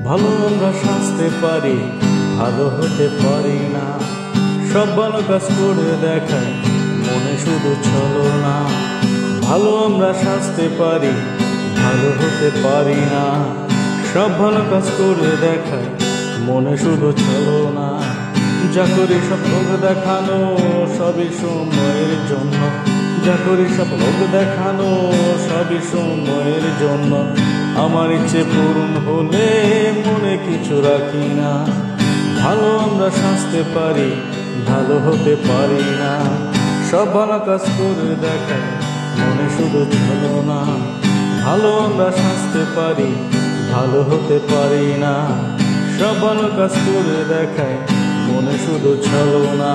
ভালো আমরা সাজতে পারি, ভালো হতে পারি না। সব ভালো কাজ করে দেখায়, মনে শুধু ছলনা। ভালো আমরা সাজতে পারি, ভালো হতে পারি না। সব ভালো কাজ করে দেখায়, মনে শুধু ছলনা। যা করি সব লোক দেখানো, সবই সময়ের জন্য। যা করি সব লোক দেখানো, সবই সময়ের জন্য। আমার ইচ্ছে পূরণ হলে মনে কিছু রাখি না। ভালো আমরা সাজতে পারি, ভালো হতে পারি না। সব ভালো কাজ করে দেখায়, মনে শুধু ছলনা। ভালো আমরা সাজতে পারি, ভালো হতে পারি না। সব ভালো কাজ করে দেখায়, মনে শুধু ছলনা।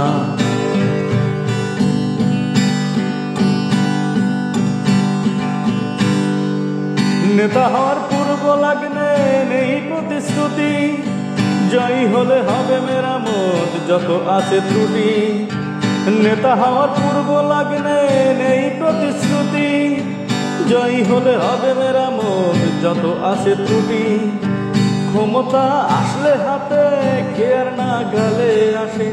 নেতা হওয়ার পূর্ব লগ্নে নেই প্রতিশ্রুতি, জয় হলে হবে মেরামত যত আছে ত্রুটি। নেতা হওয়ার পূর্ব লগ্নে নেই প্রতিশ্রুতি, জয় হলে হবে মেরামত যত আছে ত্রুটি। ক্ষমতা আসলে হাতে কে আর না গালে আসে,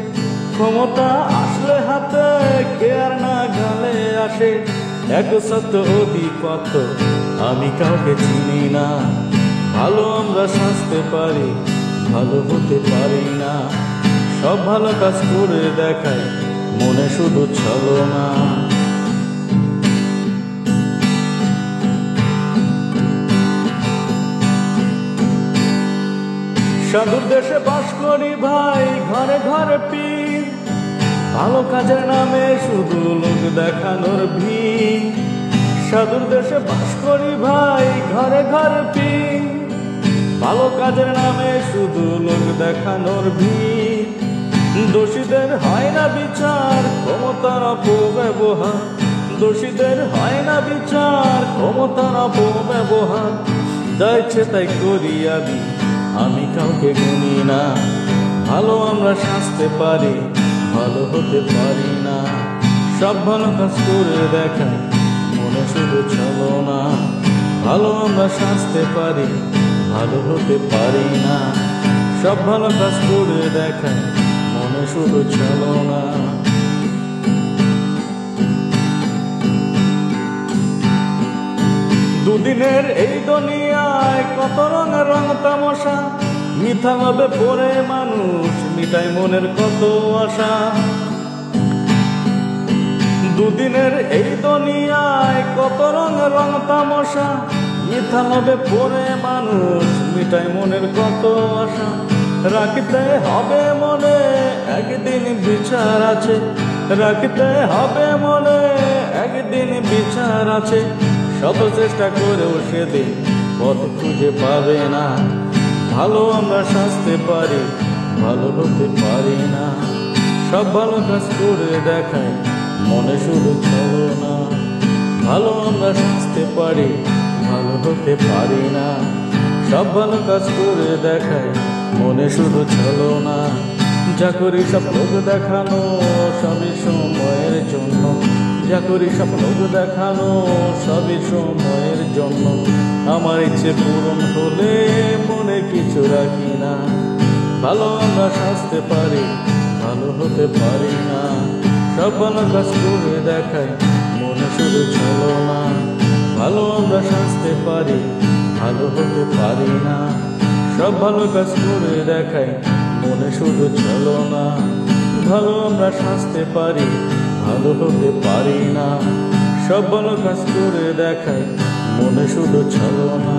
ক্ষমতা আসলে হাতে কে আর না গালে আসে। এক সত্য অধিপত্য আমি কাউকে চিনি না। ভালো আমরা সাজতে পারি, ভালো হতে পারি না। সব ভালো কাজ করে দেখায়, মনে শুধু ছলনা। সাধুর দেশে বাস করি ভাই, ঘরে ঘরে পীর। ভালো কাজের নামে শুধু লোক দেখানোর ভিড়। সাধুর দেশে বাস করি ভাই, ঘরে ঘরে পীর। ভালো কাজের নামে শুধু লোক দেখানোর ভিড়। দোষীদের হয় না বিচার, ক্ষমতার অপব্যবহার। দোষীদের হয় না বিচার, ক্ষমতার অপব্যবহার। যা ইচ্ছে তাই করি আমি কাউকে গুনি না। ভালো আমরা সাজতে পারি, ভালো হতে পারি না। সব ভালো কাজ করে দেখায়, মনে শুধু ছলনা। ভালো আমরা সাজতে পারি, ভালো হতে পারি না। সব ভালো কাজ করে দেখায়, মনে শুধু ছলনা। দুদিনের এই দুনিয়ায় কত রঙের রং তামাশা। মিথ্যা ভাবে পড়ে মানুষ মিটাই মনের কত আশা। দুদিনের এই দুনিয়ায় কত রঙের রং তামাশা। মিথ্যা ভাবে পড়ে মানুষ মিটাই মনের কত আশা। রাখতে হবে মনে একদিন বিচার আছে, রাখতে হবে মনে একদিন বিচার আছে। শত চেষ্টা করেও সেদিন পথ খুঁজে পাবে না। ভালো আমরা সাজতে পারি, ভালো হতে পারি না। সব ভালো কাজ করে দেখায়, মনে শুধু ছলনা। ভালো আমরা সাজতে পারি, ভালো হতে পারি না। সব ভালো কাজ করে দেখায়, মনে শুধু ছলনা। যা করি সব লোক দেখানো, সবই সময়ের জন্য। যা করি সব লোক দেখানো, সবই সময়ের জন্য। আমার ইচ্ছে পূরণ হলে মনে কিছু রাখি না। ভালো আমরা সাজতে পারি, ভালো হতে পারি না। সব ভালো কাজ করে দেখায়, মনে শুধু ছলনা। ভালো আমরা সাজতে পারি, ভালো হতে পারি না। সব ভালো কাজ করে দেখায়, মনে শুধু ছলনা। ভালো আমরা সাজতে পারি, ভালো হতে পারি না। সব ভালো কাজ করে দেখায়, মনে শুধু ছলনা।